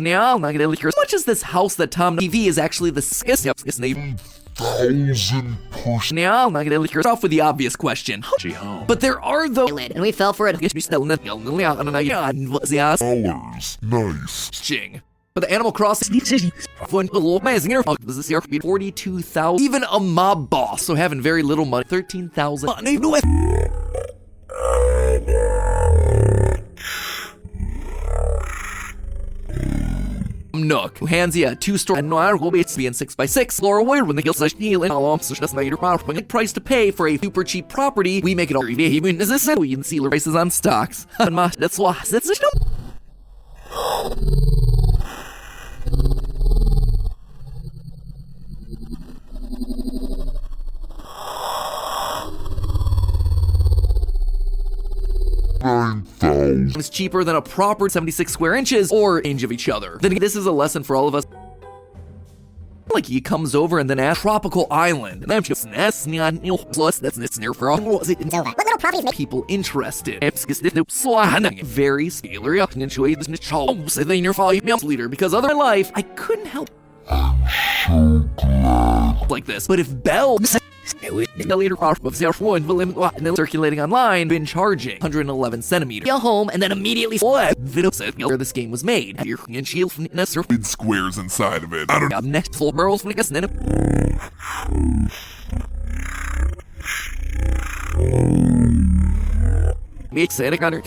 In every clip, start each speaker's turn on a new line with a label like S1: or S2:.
S1: Now, I'm not gonna hear as much as this house that Tom TV is actually the name.
S2: 1,000%.
S1: Now, I'm not gonna hear off with the obvious question. But there are those.
S3: And we fell for it.
S2: Nice.
S1: Jing. But the Animal Crossing this is 42,000. Even a mob boss, so having very little money, 13,000. Nook, who hands you a 2-story noir will be being 6x6. Laura Ware when the hill slash deal and all so that's not your property. Price to pay for a super cheap property. We make it all even as this we can see prices on stocks. That's why that's it's cheaper than a proper 76 square inches or inch of each other. Then this is a lesson for all of us. Like he comes over and then asks tropical island. And I'm just plus that's near for all what little properties make people interested. Very scalar and enjoy this in your leader because other life I couldn't help like this. But if Bell circulating online, been charging 111 centimeters. Go home and then immediately video said where this game was made.
S2: Big squares inside of it. I don't know.
S1: Next full barrels when it gets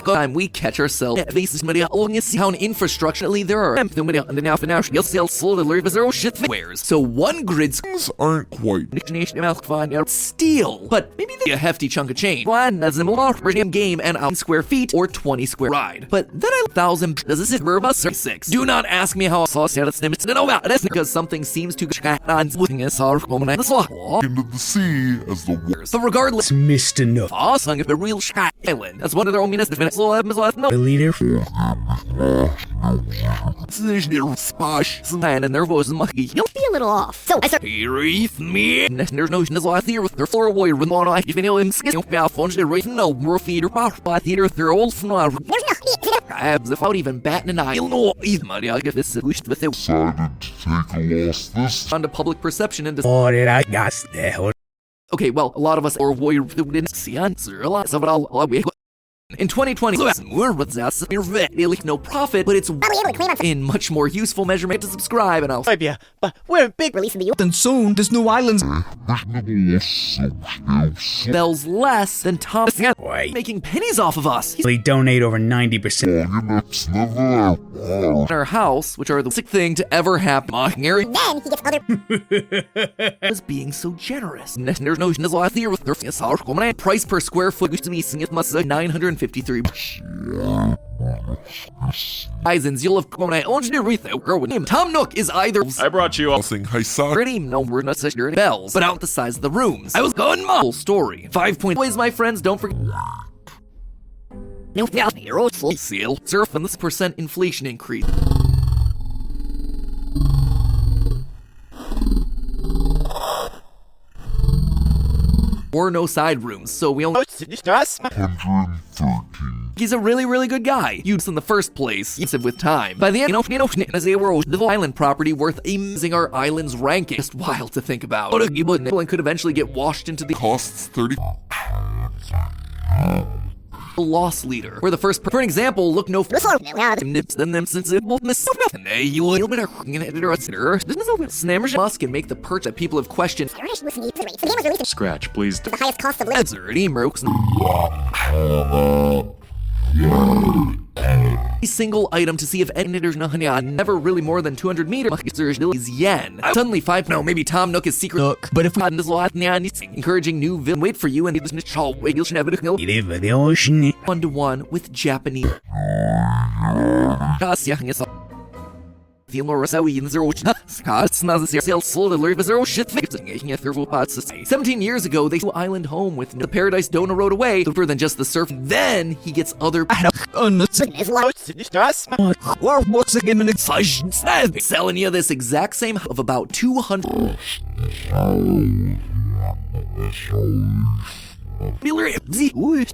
S1: time we catch ourselves at least how an infrastructurally there are so one grid
S2: aren't quite
S1: steel, but maybe a hefty chunk of change. One game and out square feet or 20 square ride. But then 1,000 does this is about 6. Do not ask me how I saw it to know about it because something seems to on into
S2: the sea as the worst.
S1: So regardless,
S4: Mr. Nook.
S1: Awesome if a real island. That's one of their own minutes to finish. No.
S4: The leader.
S1: And their voice must be
S3: a little off. So I start.
S1: There's no theory with their floor warrior with one eye. If you know him, phones they're right no more feeder pop theater. They're old abs without even batting an eye. You'll know even money. I get this solution with it.
S2: Decided to take a loss this.
S1: Onto public perception and.
S4: Oh, did I got there?
S1: Okay, well, a lot of us are warrior didn't see answer a lot of it all. In 2020, no profit, but it's in much more useful measurement to subscribe, and I'll
S3: yeah, but we're big releasing the
S4: and soon there's new islands.
S1: Bell's less than Tom making pennies off of us.
S4: They donate over 90%.
S1: In our house, which are the sick thing to ever happen.
S3: Then he gets other
S1: was being so generous. There's no theory with their price per square foot used to be 953. Eisens, you'll have when I owned your girl with him. Tom Nook is either
S2: I brought you all saying hi son.
S1: pretty no we're not such dirty bells, but out the size of the rooms. I was going full story. 5 point ways, my friends, don't forget. No seal surf and this % inflation increase. Or no side rooms, so we only
S2: 113.
S1: he's a really, really good guy. Used in the first place, used with time. By the end, as they were the island property worth amazing our island's ranking. Just wild to think about. But and could eventually get washed into the
S2: Costs 30.
S1: loss leader. Where the first, for an example, look no nips than them since it will miss. And they you will better Snammers Musk and make the perch that people have questioned.
S5: Scratch, please.
S3: The highest cost of
S1: a single item to see if editors never really more than 200 meters is yen. Suddenly 5 no maybe Tom Nook is secret Nook, but if not encouraging new villain wait for you and this 1-to-1 with Japanese. Feel 17 years ago, they flew island home with the Paradise Donor rode away, deeper than just the surf. Then he gets other selling you this exact same of about 200.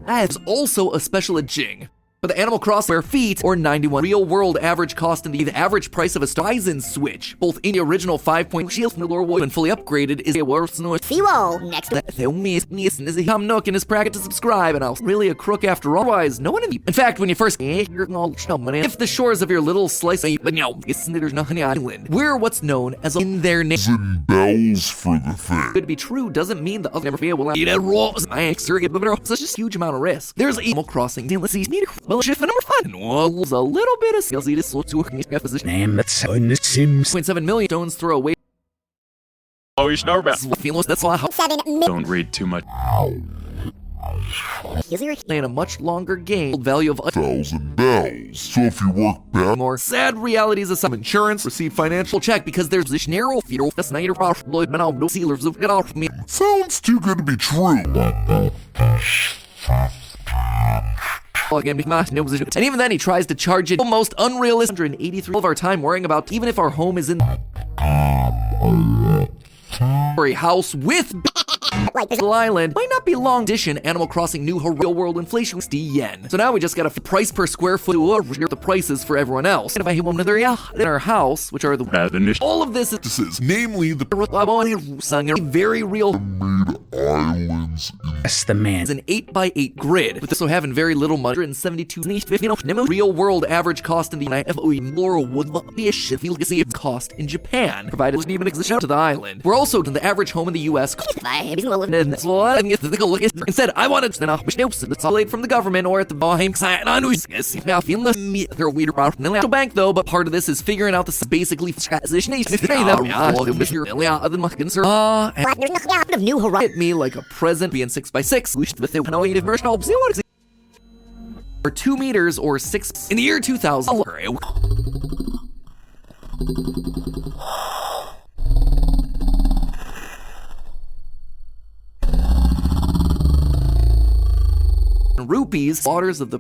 S1: That's also a special at Jing. But the Animal Crossing square feet, or 91 real-world average cost in the average price of a Ryzen Switch, both in the original 5-point shield and fully upgraded, is a worse noise.
S3: Seawall. Next.
S1: Tom Nook in his bracket to subscribe, and I was really a crook after all. Otherwise, no one in fact, when you first if the shores of your little slice of there's nothing island, we're what's known as in their name.
S2: And bells for the thing.
S1: Good to be true doesn't mean the other never be able to eat it raw. Such a huge amount of risk. There's Animal Crossing. Let's see. Well, shift number 5. Was a little bit of skills. This so to position.
S4: Damn, that's on the Sims.
S1: 0.7 million stones throw away.
S5: Oh, you know about.
S1: That's why
S3: 7 million.
S5: Don't read too much.
S1: Playing a much longer game. Value of
S2: 1,000 bells. So if you work bad,
S1: more sad realities of some insurance, receive financial check because there's this narrow fear. That's not your problem. No sealers of get off me.
S2: sounds too good to be true.
S1: And even then, he tries to charge it almost unrealistic. 183 of our time worrying about even if our home is in or a house with island might not be long. Addition, Animal Crossing new real world inflation 60 yen. So now we just got a price per square foot or the prices for everyone else. And if I hit one another in our house, which are the all of this
S2: is namely the
S1: very real
S2: islands.
S4: That's the man.
S1: is an 8x8 grid, with this having very little money. 172 real world average cost in the Laurel would be a shit cost in Japan, provided it even exists out to the island. We're also to the average home in the US. Instead, I wanted to isolate from the government or at the bank though, but part of this is figuring out the basically transition.
S3: Of new horizon.
S1: Hit me like a present being 6x6 with the native version of or 2 meters or 6 in the year 2000. Rupees, waters of the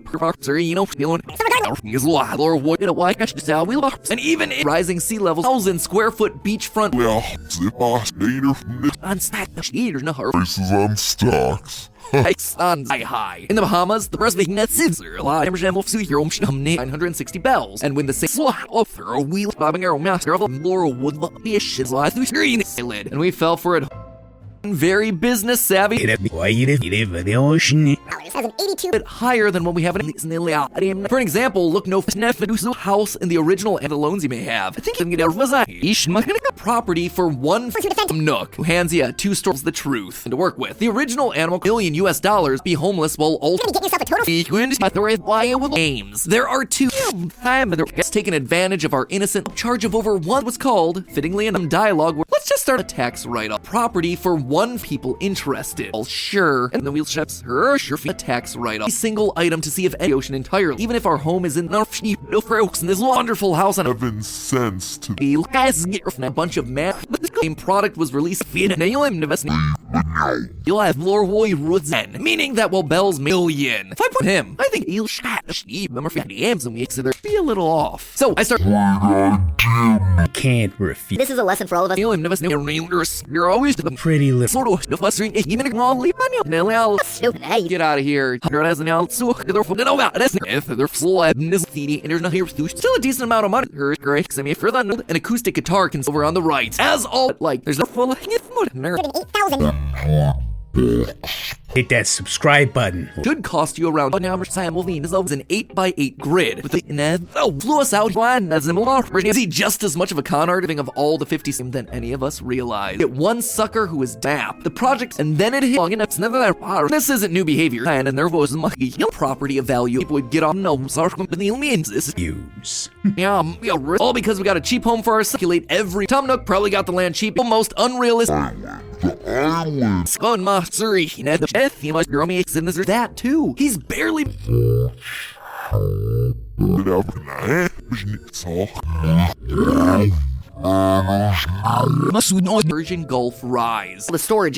S1: and even rising sea levels, 1,000 square foot beachfront
S2: Prices on stocks.
S1: high. In the Bahamas, the breast net is 960 bells, and when the same wheel bobbing arrow master of Laurel would be a shit and we fell for it. Very business savvy.
S3: It has an 82.
S1: Bit higher than what we have in for an example, look no house in the original and the loans you may have. I think you can get a property for one Nook who hands you 2 stores the truth and to work with. The original animal $1 billion be homeless while also
S3: Get yourself a total.
S1: games. There are 2 taking advantage of our innocent charge of over one was called, fittingly in dialogue, where let's just start a tax write-off property for 1 people interested. Well, sure, and the wheel ships sure a tax write-off. A single item to see if any ocean entirely, even if our home is in this wonderful house on
S2: Have been sensed to
S1: a bunch of math. The same product was released via you'll have Lorwoy Rudzen, meaning that while Bell's million. If I put him, I think he'll be a little off. So I start
S4: Can't refuse.
S3: This is a lesson for all of us.
S1: you're always the
S4: Pretty little.
S1: Get out of here. Still a decent amount of money. An acoustic guitar can over on the right. As all like there's a full
S3: 8,000.
S4: Hit that subscribe button.
S1: should cost you around an 8x8 grid with the blew us out is he just as much of a con artist of all the 50 than any of us realize. Get one sucker who is dap the project and then it hit long enough. This isn't new behavior and there was property of value people would get on this
S4: Use.
S1: all because we got a cheap home for our circulate every Tom Nook probably got the land cheap almost unrealistic Scone Mastery he must grow me in that too. He's barely Persian Gulf rise. The storage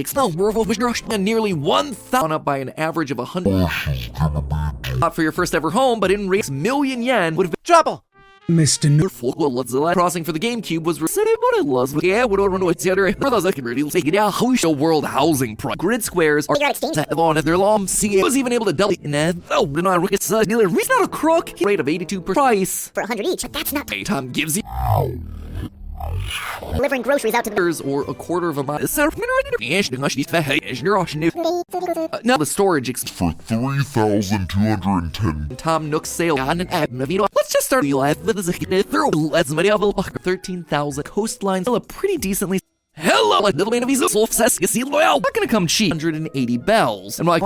S1: and nearly 1,000 up by an average of 100. Not for your first ever home, but in rates million yen would have been trouble.
S4: Mr. No.
S1: Crossing for the GameCube was show world housing grid squares are on their long was even able to double it's not a crook rate of 82 per price
S3: For 100 each, but that's not
S1: Tom gives you
S3: delivering groceries out to the
S1: or a quarter of a mile. Now the storage
S2: for 3,210.
S1: Tom Nook's sale on an app. Let's just start with 13,000 coastline. Still a pretty decently. Hello, little man of his loyal. Not gonna come cheap. 180 bells. And like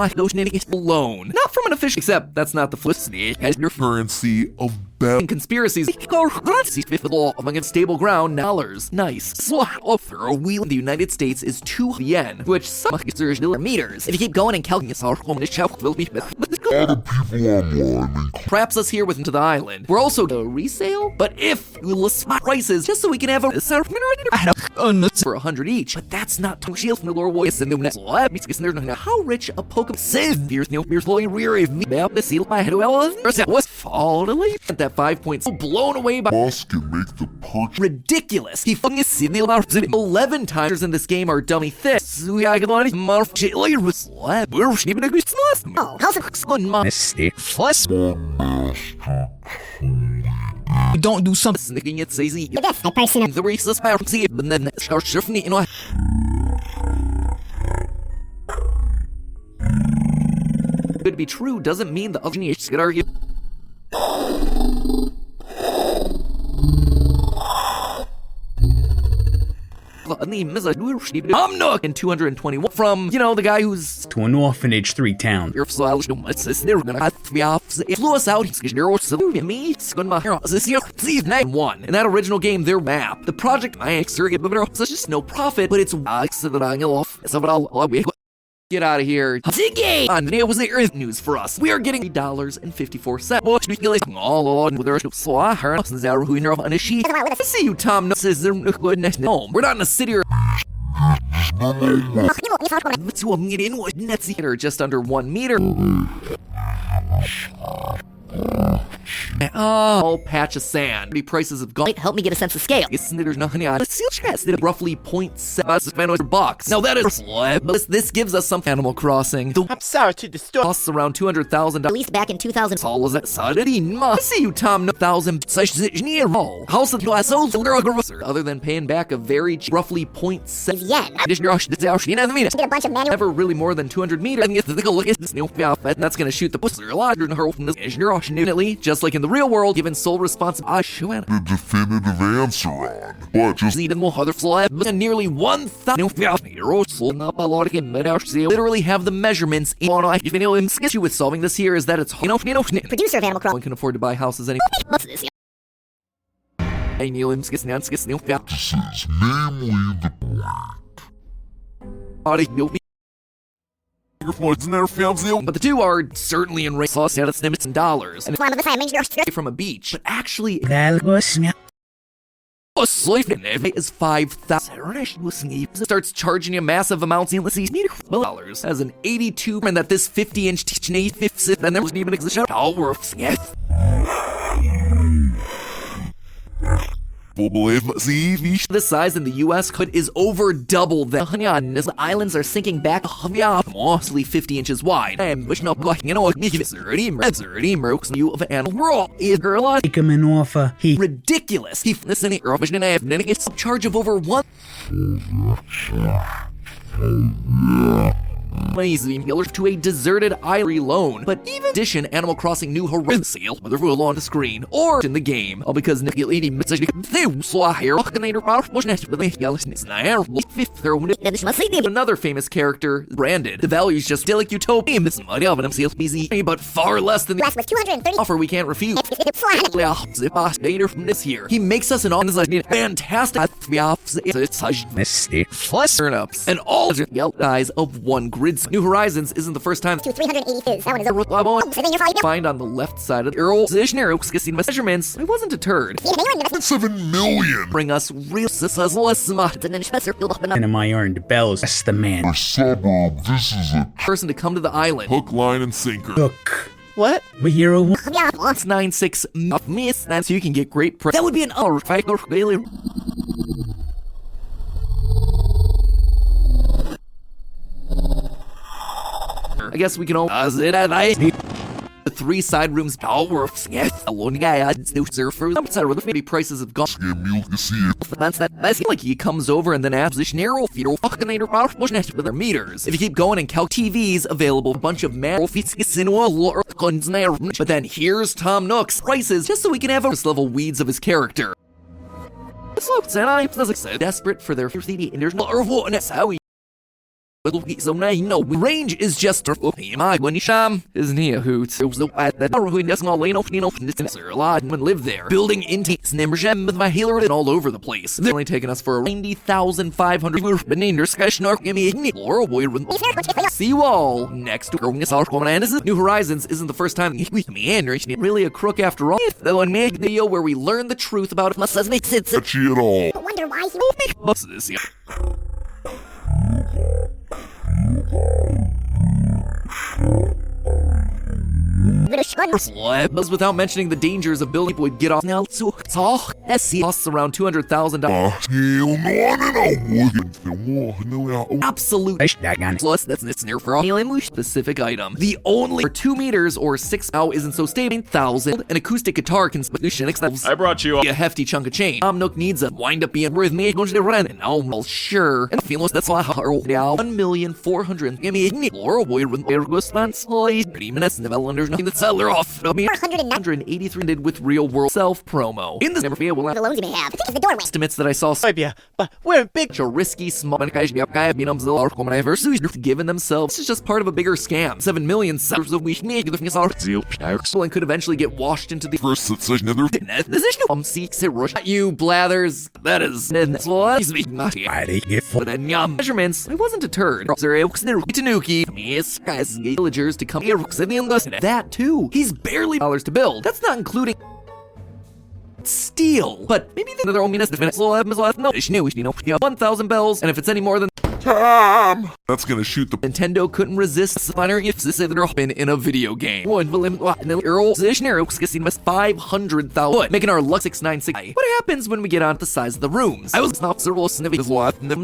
S1: alone. Not from an official, except that's not the flip as your
S2: Currency of bell.
S1: conspiracies among stable ground dollars. Nice. For a wheel in the United States is 2 yen, which some meters. If you keep going and calculating our home will be
S2: People online.
S1: perhaps us here with into the island. We're also a resale, but if we list prices just so we can have a for 100 each. But that's not too shield from the lore voice and how rich a Pokemon save here's flowing rear if me the seal by head was fall to leave at that 5 points blown away by
S2: Boss can make the purchase.
S1: ridiculous. He fucking is sitting 11 times in this game are dummy thick.
S3: Oh, how's it?
S4: Mistake. Plus. Don't do something.
S1: Snicking it says he
S3: That's my personal.
S1: the racist piracy, but then start shifting it, Good to be true doesn't mean the other genius could argue. I'm Nook in 221 from, the guy who's
S4: To an orphanage 3 town.
S1: flew us out. One in that original game, their map, the project it's just no profit, but it's get out of here. And it was the Earth news for us. We are getting $3.54. All along with our see you, Tom. No, we're not in a city or just under 1 meter. Oh, patch of sand. The prices have gone.
S3: Wait, help me get a sense of scale.
S1: There's nothing on. Seal chest did roughly 0.7 bucks. Now that is this gives us some Animal Crossing.
S6: I'm sorry to disturb.
S1: Costs around $200,000.
S3: Released back in 2000.
S1: All is that sudden? See you, Tom. 1,000 house of glass other than paying back a very roughly 0.7
S3: yen.
S1: Get
S3: Get a bunch of manual.
S1: never really more than 200 meters. And that's gonna shoot the pusher a lot. Definitely, just like in the real world, given sole responsibility.
S2: The definitive answer on. But just
S1: Nearly 1,000 literally have the measurements in the issue with solving this here is that it's
S3: Producer of Animal
S1: one
S3: Crossing.
S1: can afford to buy houses any
S3: What's this?
S2: practices, namely the
S1: but the two are certainly in race and dollars and
S3: Climb of the time,
S1: from a beach, but actually
S4: That
S1: is 5,000. Starts charging you massive amounts in dollars as an 82 and that this 50-inch and there wasn't even exist. The size in the US is over double that. The islands are sinking back mostly 50 inches wide. And view of animal world is
S4: Take him an offer. He
S1: ridiculous. It's a charge of over $1 to a deserted island loan. But even addition, Animal Crossing New Horizons sale, whether on the screen or in the game, all because another famous character, branded. The value's just still like utopia, but far less than the
S3: with 230.
S1: offer we can't refuse. From this here, he makes us an fantastic
S4: mistake. Plus.
S1: turnips and all guys of one grid. New Horizons isn't the first time
S3: To 380 is. That one is a
S1: find on the left side of the Earl measurements. It wasn't deterred.
S2: 7 million.
S1: Bring us real
S4: And my earned bells. That's the man.
S2: A suburb. This is a
S1: person to come to the island.
S2: hook, line, and sinker.
S4: Look.
S6: What?
S4: We hero.
S3: Yeah, boss.
S1: It's 96 miss, so you can get great
S3: That would be an
S1: failure. I guess we can all the 3 side rooms power alone guy surfer maybe prices have gone. That's like he comes over and then position arrow feet or fucking with their meters. If you keep going and calc TVs available, a bunch of but then here's Tom Nook's prices just so we can have a level weeds of his character. Desperate for their 3D and there's that's how he so now you know range is just isn't he a hoot? That live there. Building intakes membership with my healer and all over the place. They're only taking us for 90,500 seawall next to New Horizons isn't the first time really a crook after all. Though in make video where we learn the truth about it must make sense
S2: At all.
S3: I wonder why he
S1: without mentioning the dangers of building would get off now so costs around $200,000 absolute plus that's near for all specific item. The only 2 meters or 6 now isn't so stable. 1,000 an acoustic guitar can
S5: I brought you
S1: a hefty chunk of change. Nook needs a wind up being worth me going to run and well sure and feels that's why 1,400,000 give me Laura boy with response 30 minutes and there's nothing that seller off 183 with real world self promo in this never feel
S3: the loans you may have. I think it's the doorway.
S1: estimates that I saw
S6: Yeah, but we're big.
S1: such a risky small given themselves. This is just part of a bigger scam. 7 million sellers of we and could eventually get washed into the
S2: First such another.
S1: you blathers. That is measurements. I wasn't deterred. Tanuki villagers to come here. That too. He's barely dollars to build. That's not including steel. But maybe they're only 1,000 bells, and if it's any more than
S2: Tom! That's gonna shoot the.
S1: Nintendo couldn't resist spawning if this had been in a video game. 500,000, making our luck 696. What happens when we get on the size of the rooms? I was not several snippets of the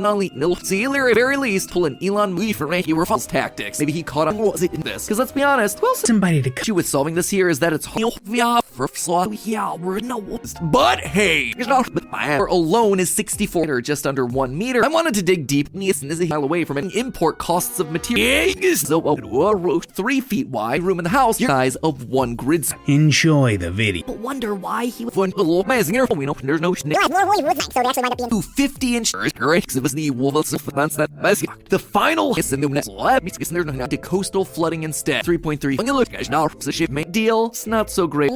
S1: very least pull an Elon movie for me. He were false tactics. Maybe he caught on was it in this? Because let's be honest, well,
S4: Somebody to
S1: issue with solving this here is that it's but hey, our alone is 64 or just under 1 meter. I wanted to dig deep is a mile away from an import costs of materials. So 3 feet wide room in the house, your size of 1 grid.
S4: enjoy the video.
S3: But wonder why he was.
S1: There's no
S3: There's more really with that, so they actually might not be in.
S1: 50 inch the final is in the coastal flooding instead. 3.3 deal. It's not so great.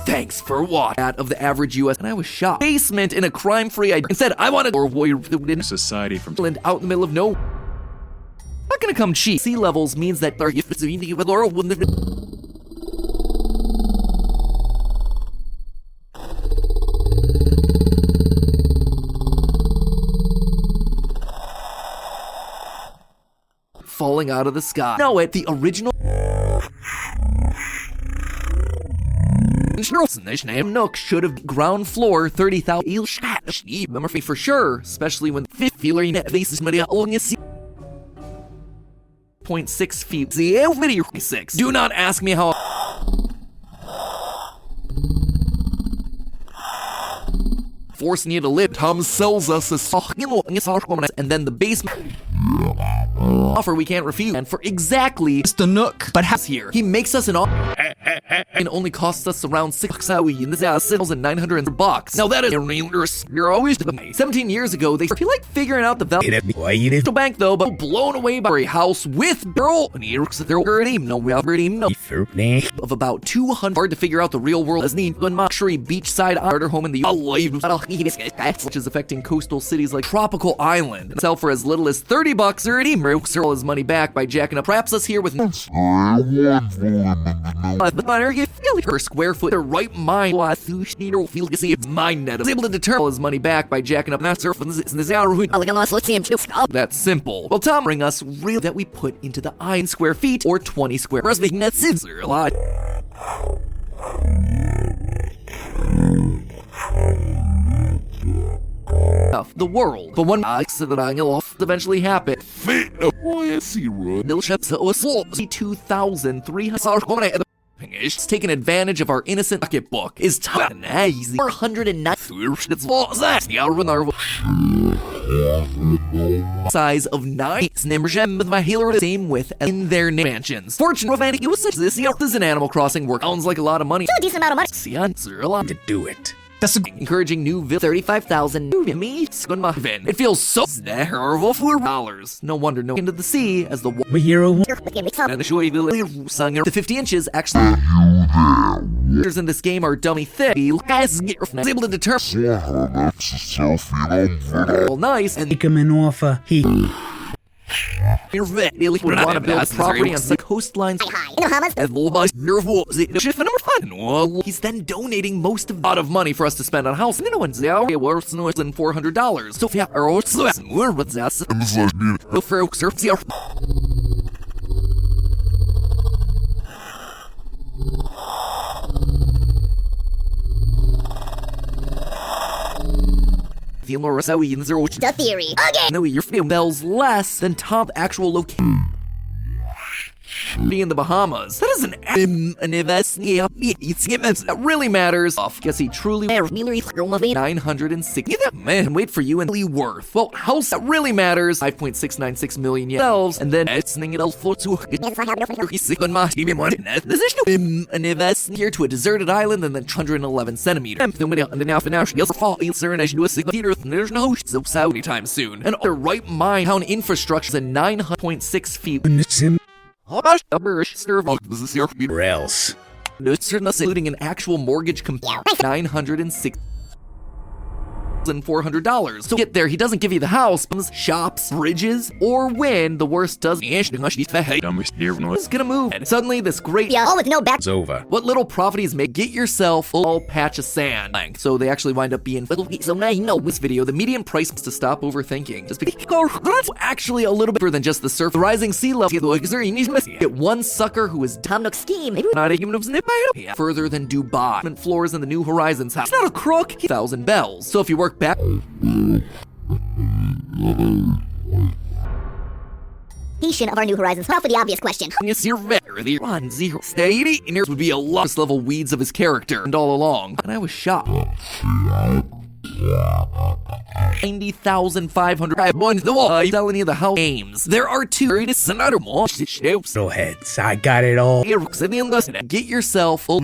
S1: Thanks for what out of the average US, and I was shocked. Basement in a crime-free. Instead, I wanted or
S5: society from
S1: out in the middle of no. Not gonna come cheap. Sea levels means that falling out of the sky. No, the original. Nook should have ground floor 30,000 for sure, especially when 0.6 feet. Video 6. Do not ask me how. Forcing you to live.
S2: Tom sells us a
S1: and then the basement offer we can't refuse, and for exactly
S6: Mr. Nook, but
S1: has here he makes us an offer and only costs us around $6,900. Now that is you're always 17 years ago. They feel like figuring out the value bank though, but blown away by a house with girl and of about 200. Hard to figure out the real world as neat luxury beachside art home in the which is affecting coastal cities like Tropical Island. Sell for as little as $30 or all his money back by jacking up. Perhaps us here with the butter you feel per square foot. The right mind was feel to see mind net is able to determine his money back by jacking up that surface in this hour.
S3: Let's see him.
S1: That's simple. Well, Tom bring us real that we put into the 9 square feet or 20 square. Us making that scissor a lot. The world, but one accident off eventually happened. Nil 2,300. It's taking advantage of our innocent pocketbook. Is easy 409 size of 9 with my halo the same width in their mansions. Fortune romantic usage this year is an Animal Crossing work. Sounds like a lot of money.
S3: A decent amount of money.
S1: See, answer a lot
S4: To do it.
S1: That's encouraging new 35,000 me. It feels so horrible for $4. No wonder no into the sea as the
S4: My hero.
S1: and show you the 50 inches actually. In this game are dummy thick. Guys is able to determine nice and
S4: Make him an offer. He.
S1: would want to build property on the coastlines. He's then donating most of the money for us to spend on house. No one's worth more than $400. So
S3: The theory. Okay.
S1: no, your bells less than top actual location. Be in the Bahamas. That is an investment that really matters. Guess he truly 960. Man, wait for you and worth. Well, house that really matters. 5.696 million bells, and then sending it all for to an investment here to a deserted island and then 111 centimeters. There's no so anytime soon. And the right mind town infrastructure is 900.6 feet.
S4: Or else.
S1: Including an actual mortgage $906,400. So get there, he doesn't give you the house, shops, bridges, or when the worst does. He's gonna move. And suddenly this great
S3: with no back.
S4: It's over.
S1: what little properties may get yourself a all patch of sand. So they actually wind up being so now you know this video, the median price is to stop overthinking. Just because actually a little bit further than just the surf. The rising sea level. Get one sucker who is
S3: Tom Nook's scheme.
S1: not even further than Dubai. Floors in the New Horizons house. It's not a crook. 1,000 bells. So if you work back.
S3: Of our New Horizons. Now for the obvious question.
S1: Yes, you're very 1-0. Stay would be a lot level weeds of his character and all along. And I was shocked. 90,500 the wall. Selling you the house games. There are 2 greatest another more
S4: No heads. I got it all.
S1: Get yourself
S4: For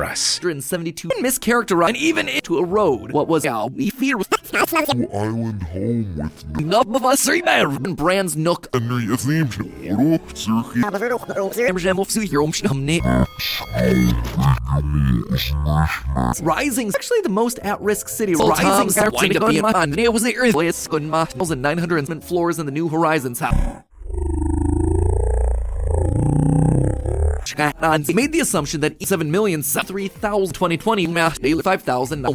S4: us.
S1: 172 mischaracterized and even into a road. What was we fear was
S2: Island home with
S1: enough of us and Brand's Nook
S2: Henry
S1: Rising is actually the most at-risk city. Rising starts to be on. It was the earliest 900 floors in the New Horizons house. He made the assumption that 7,003,000 5,000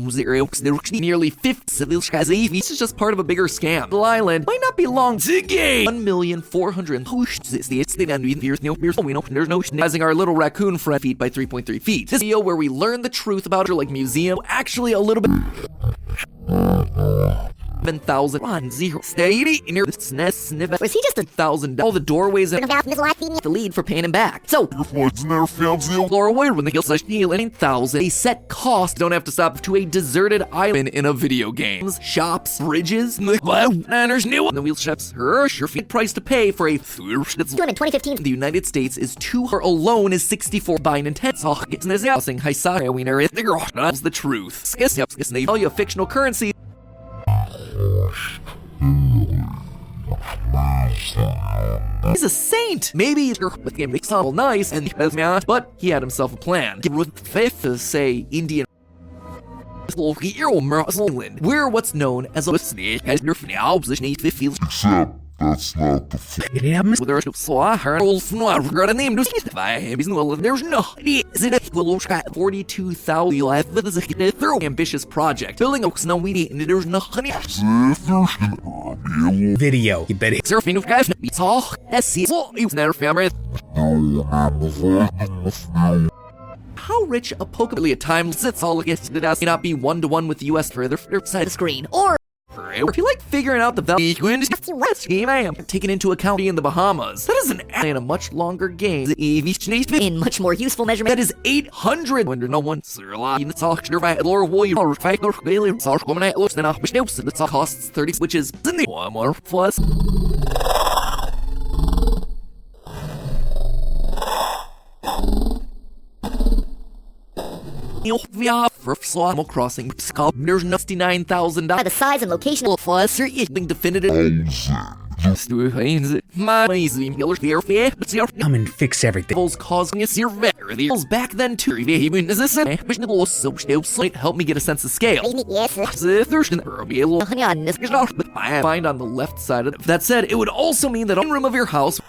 S1: nearly 50 this is just part of a bigger scam. The island might not be long to gain 1,400,000 there's no rising our little raccoon friend feet by 3.3 feet. This video where we learn the truth about her like museum actually a little bit 7,000 stay near the SNES. Was he just 1,000? All the doorways and the lead for paying him back. So, Laura Wade when the hill slash heal 9,000. A set cost don't have to stop to a deserted island in a video game. Shops, bridges, manners, new. The wheel shops, sure feet price to pay for a that's
S3: in 2015.
S1: the United States is 2 her alone is 64 by Nintendo. So, it's housing Hisaka winner is the truth. They tell you a fictional currency. He's a saint! Maybe he's with him makes all nice and but he had himself a plan. Fifth to say Indian We're what's known as a snake as your position feels.
S2: Except That's not the
S1: There's no got a name to there's no is it will 42,000 through ambitious project building a snow weedy and there's no honey
S4: Video. You better.
S1: surfing of guys it's all SC it's never family. How rich a Pokemon at times sits all against it as may not be one-to-one with the US further side of the screen. Or if you like figuring out the value game I am taking into account in the Bahamas, that is an and a much longer game.
S3: In much more useful measurement.
S1: That is 800 when no one in the talk lore warrior or fight or failure that costs 30 which is one more plus. For Animal Crossing, there's $99,000.
S3: By the size and location of
S1: Plus, you're being definitive.
S4: Come and fix everything.
S1: Causing us your very back then too. Help me get a sense of scale.
S3: yes.
S1: I find on the left side of it. That said, it would also mean that one room of your house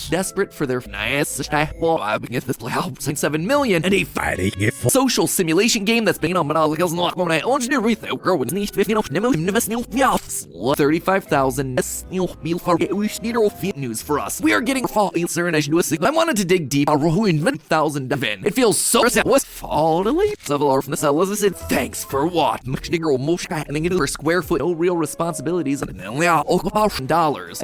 S1: desperate for their nice 7 million and a social simulation game that's been on Monopoly's not when I own everything. Girl with nicht 35,000 news for us. We are getting fall answer and I wanted to dig deep. 1,000 it feels so was fall to leave several from the cell. As I said, thanks for what per square foot, no real responsibilities and $dollars.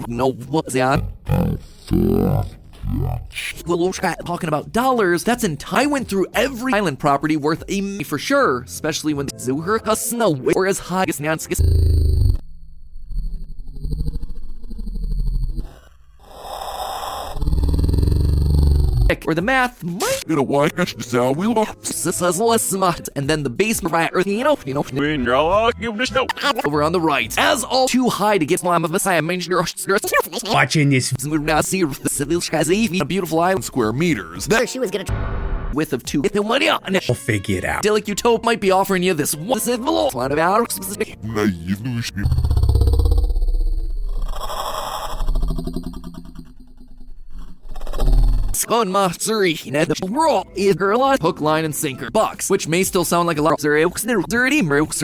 S1: No what's that? Talking about dollars, that's in I went through every island property worth a for sure, especially when Zuhur snow or as high as Nanskis. Or the math might
S2: Gonna watch this out. We lost.
S1: and then the base over on the right. As all too high to get slime of Messiah
S4: Watching this.
S1: a beautiful island
S2: square meters.
S3: There she was gonna
S1: width of 2.
S4: We'll figure it out.
S1: Delic Utope might be offering you this one line of our specific. Scone Mastery, the raw is girl hook, line, and sinker box, which may still sound like a lot of dirty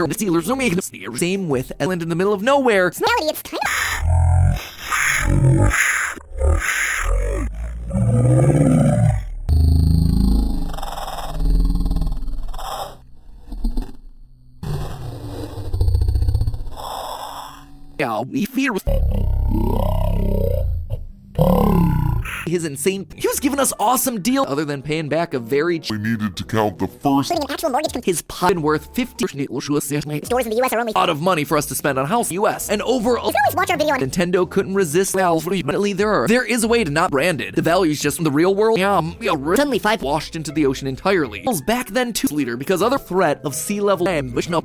S1: the Steelers are making the same with Island in the middle of nowhere.
S3: Melody, it's kind
S1: Yeah, we fear his insane. He was giving us awesome deal other than paying back a very
S2: We needed to count the first.
S3: putting an actual mortgage
S1: his pot worth 50
S3: stores in the US are only
S1: out of money for us to spend on house US and over
S3: you can always watch our video on
S1: Nintendo couldn't resist ultimately there is a way to not brand it. The value is just from the real world.
S3: suddenly 5
S1: Washed into the ocean entirely. Back then 2 liter because other threat of sea level ambush no.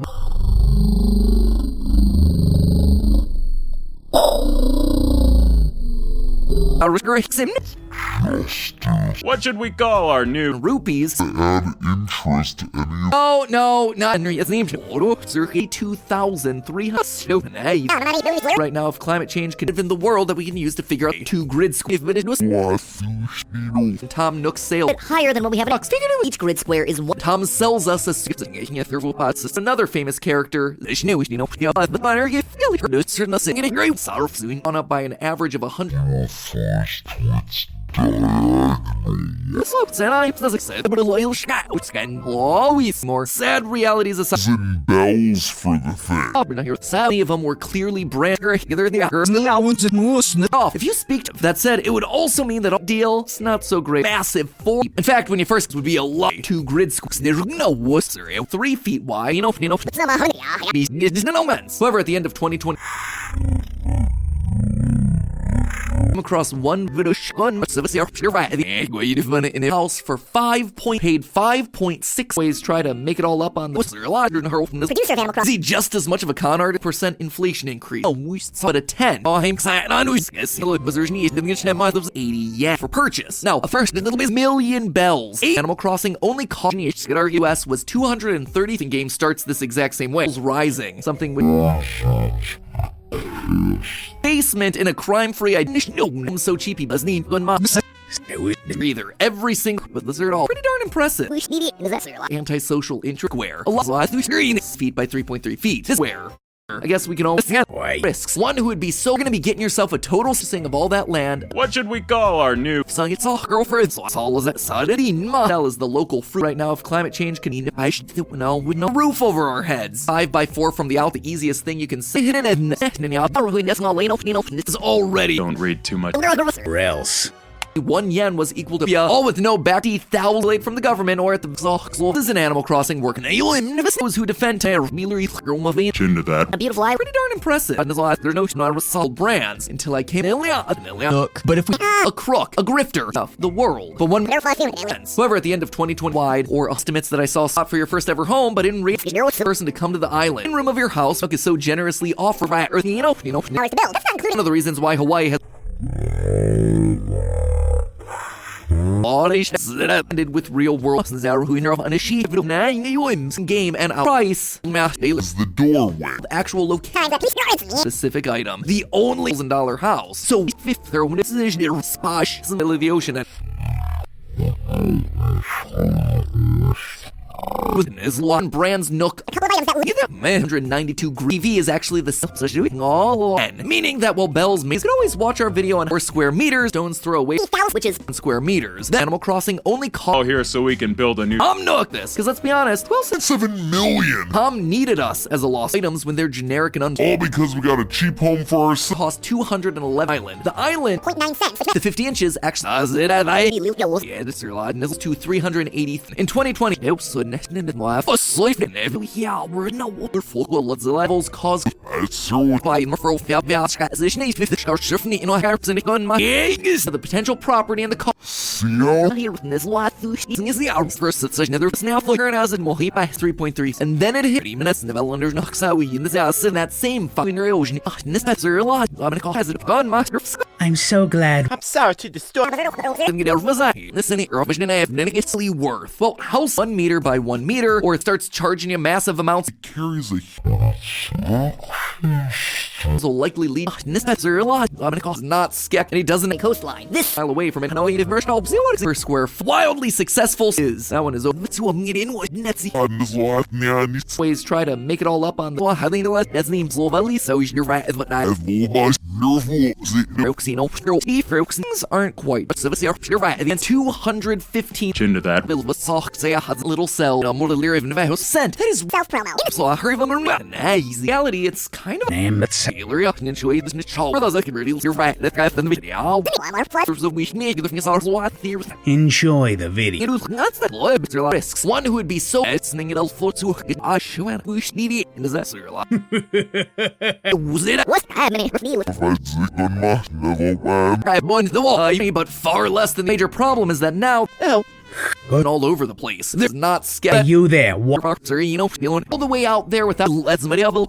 S5: What should we call our new
S1: rupees?
S2: Add interest to any.
S1: Oh no, not his name. 2,300. Right now, if climate change could live in the world that we can use to figure out 2 grid square. Tom Nook's sale
S3: higher than what we have in each grid square is 1.
S1: Tom sells us a another famous character. On up by an average of 100. Always more sad realities aside.
S2: Bells for the thing.
S1: Many of them were clearly branded. If you speak to that said, it would also mean that deal it's not so great. Massive 4. In fact, when you first would be a lot 2 grid squares. There's no wuss 3 feet wide. No men's. However, at the end of 2020. across one video in a house for paid 5.6 ways try to make it all up on the
S3: Producer of Animal Crossing.
S1: see just as much of a con art % inflation increase. But a 10. 80 yen for purchase. Now, a first million bells. Animal Crossing only cost US was 230 and game starts this exact same way. Rising. Something with basement in a crime-free I'm so cheap he doesn't need either. Every single Blizzard all pretty darn impressive. Antisocial intra-square. A lot feet by 3.3 feet. This square. I guess we can always risks. One who would be so gonna be getting yourself a total sing of all that land.
S5: What should we call our new
S1: Song it's all girlfriend. So all is that sudden Tell is the local fruit right now. If climate change can eat I should with no roof over our heads. 5x4 from the out, the easiest thing you can say. It's already
S5: Don't read too much.
S4: Or else.
S1: 1 yen was equal to all with no back 10,000 late from the government or at the This is an Animal Crossing working. Those who defend terror.
S2: Chin to that.
S3: A beautiful eye.
S1: Pretty darn impressive. There's no solid brands until I came but if we a crook, a grifter, the world. But one however, at the end of 2020 wide or estimates that I saw sought for your first ever home, but in real person to come to the island. In room of your house is so generously offered by Earth. One of the reasons why Hawaii has ended with real world game and price
S2: Is the doorway.
S1: the actual location specific item the only $1,000 house so fifth there when it's splash in the middle of the ocean with Islam brands Nook. 192 GV is actually the all N, meaning that while Bells may could always watch our video on 4 square meters, stones throw away
S3: which is
S1: square meters. The Animal Crossing only
S5: Oh,
S1: cost
S5: here so we can build a new
S1: Nook this, because let's be honest, well, since
S2: 7 million.
S1: Tom needed us as a lost items when they're generic and
S2: All because we got a cheap home for ourselves.
S1: cost 211 island. The island
S3: 0.9 cents.
S1: the 50 inches actually yeah, this is a lot. This is to 380 in 2020. Levels cause
S2: That's so
S1: by the potential property and the cost.
S2: seal.
S1: This lot is the hours versus such another now flicker as it will by 3.3 and then it hit minutes in the Belanders knocks out in this house in that same fucking erosion. This that's a lot. I'm gonna call has it gone master.
S4: I'm so glad.
S6: I'm sorry to disturb.
S1: This any erosion and it's worth. Well, house 1 meter by 1 meter, or it starts charging you massive amounts.
S2: Carries a
S1: So likely lead this that's a lot. I'm gonna call not skek and he doesn't make coastline. This mile away from it. No native version. See what is per square. Wildly successful is that one is over to a in what Netsy.
S2: on this lot. Yeah, needs
S1: Ways try to make it all up on the how they let that's named Slovely, so you're right but I
S2: as Loba's nervous.
S1: Things aren't quite but you're right against 215
S5: Chin to that.
S1: Bill was sock say a little cell more than lyric of cent. That is
S3: Self-promo.
S1: so I heard them nice. Reality it's kind of
S4: Name that's
S1: Hillary up and enjoy this niche for those like really you're right that guy from the video. There's a wish me the things are what theories.
S4: enjoy the video.
S1: It was not that low, but there are risks. One who would be so listening it all for to get a show and wish needy in the zesser a lot. Was it?
S3: What's happening with me?
S1: I won the wall, but far less than major problem is that now, going all over the place. There's not
S4: Are
S1: scared.
S4: you there? What?
S1: Feeling all the way out there without let's medieval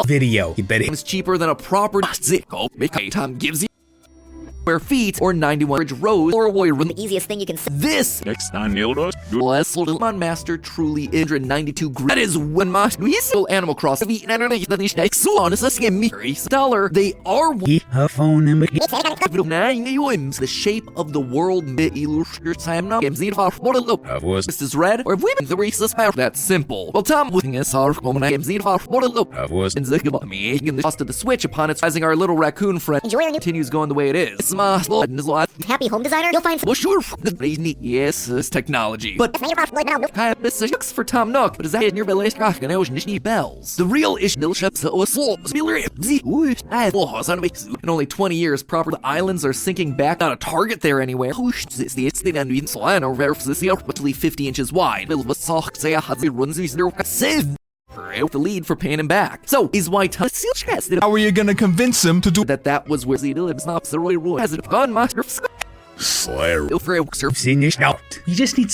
S4: Video. You better
S1: it's cheaper than a proper Tom gives you square feet or 91 rows or warrior room.
S3: The easiest thing you can say.
S1: This
S5: Next time, Nildos.
S1: less little master truly 192 that is when my still Animal Crossing the internet that is like so on a $1 they are
S4: her phone number.
S1: the shape of the world time now this is red or if we the races that's simple well Tom with us our in the cost of the Switch upon its rising our little raccoon friend
S3: Enjoy your new
S1: continues going the way it is
S3: happy home designer. You'll find
S1: well, sure. Yes, it's technology. But this is for Tom Nook. But is that in your village? Bells. The real issue in only 20 years, proper the islands are sinking back. Not a target there anywhere. It's the 50 inches wide. the lead for paying him back. So, is why seal chest
S7: How are you gonna convince him to do
S1: that was where Zedilib's not the roy rule has it gone master
S2: Slayer.
S4: Finished out. You just need.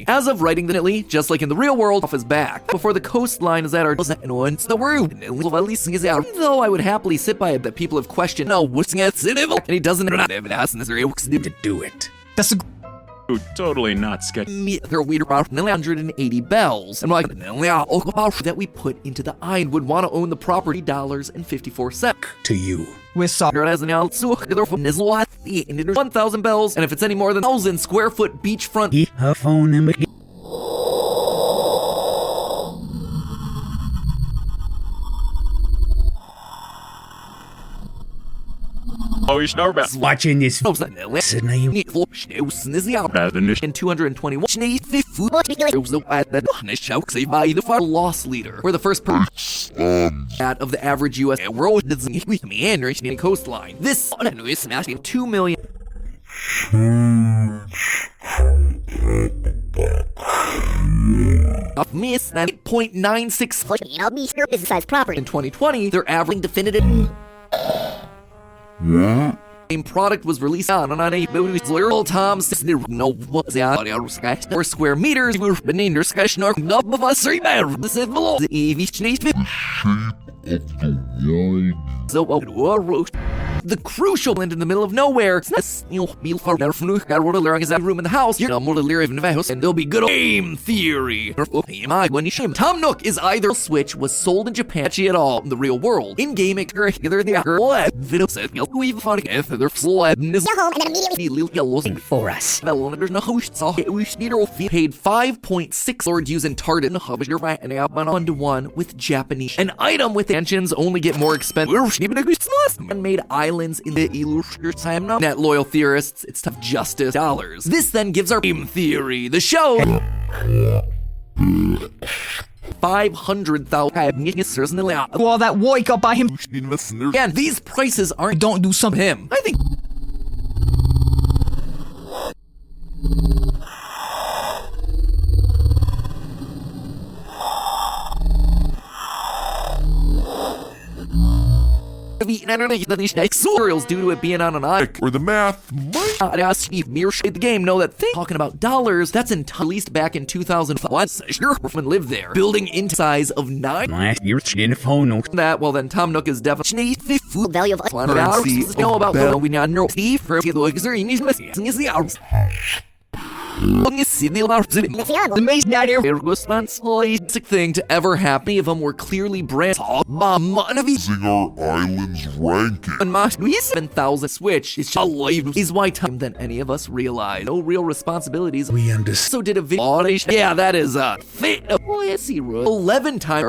S1: As of writing the Italy, just like in the real world, off his back. Before the coastline is at our once the room. Though I would happily sit by it that people have questioned, no, what's and he doesn't
S4: To do it.
S7: That's a
S5: Totally not sketchy.
S1: There are 180 bells, and like that we put into the Ein would want to own the property $54.
S4: To you.
S7: we're sorry.
S1: As an out, so there 1,000 bells, and if it's any more than 1,000 square foot beachfront.
S4: He her phone number.
S5: Oh, you know about
S4: Watching this. Sydney.
S1: In 221 the far loss leader, where the first person that of the average U.S. world meandering coastline. This is smashing 2 million. Of miss 9.96
S3: business-sized property.
S1: in 2020, their average definitive same product was released on a literal Tom's no what's or square meters beneath discussion or of us this is below the so the crucial land in the middle of nowhere. Room in the house. You're more and there'll be good game theory. Tom Nook is either Switch was sold in Japan at all in the real world. In game it either the we've fun they're flood
S3: For us.
S1: there's no host paid 5.6 Lord using Target and 1-to-1 with Japanese. An item with engines only get more expensive and made islands in the time net loyal theorists it's tough justice dollars. This then gives our game theory the show 500,000
S7: All that work got by him.
S1: and these prices aren't
S7: Don't do something.
S1: him. I think tutorials due to it being on an island.
S2: Or the math might
S1: Mirror shade the game know that thing talking about dollars that's released back in 2001. Sherman lived there, building into size of 9.
S4: Last year's in the phone.
S1: That well then Tom Nook is definitely
S3: Value of
S2: Currency
S1: know
S2: of
S1: about
S2: bell.
S1: we now know Steve for the hours.
S7: The mace down here.
S1: Basic thing to ever happen. Any of them were clearly brand
S2: losing our island's ranking.
S1: and my 7,000 switch is why time than any of us realize. No real responsibilities.
S4: We understand.
S1: So did a video. Yeah, that is a thing. 11 times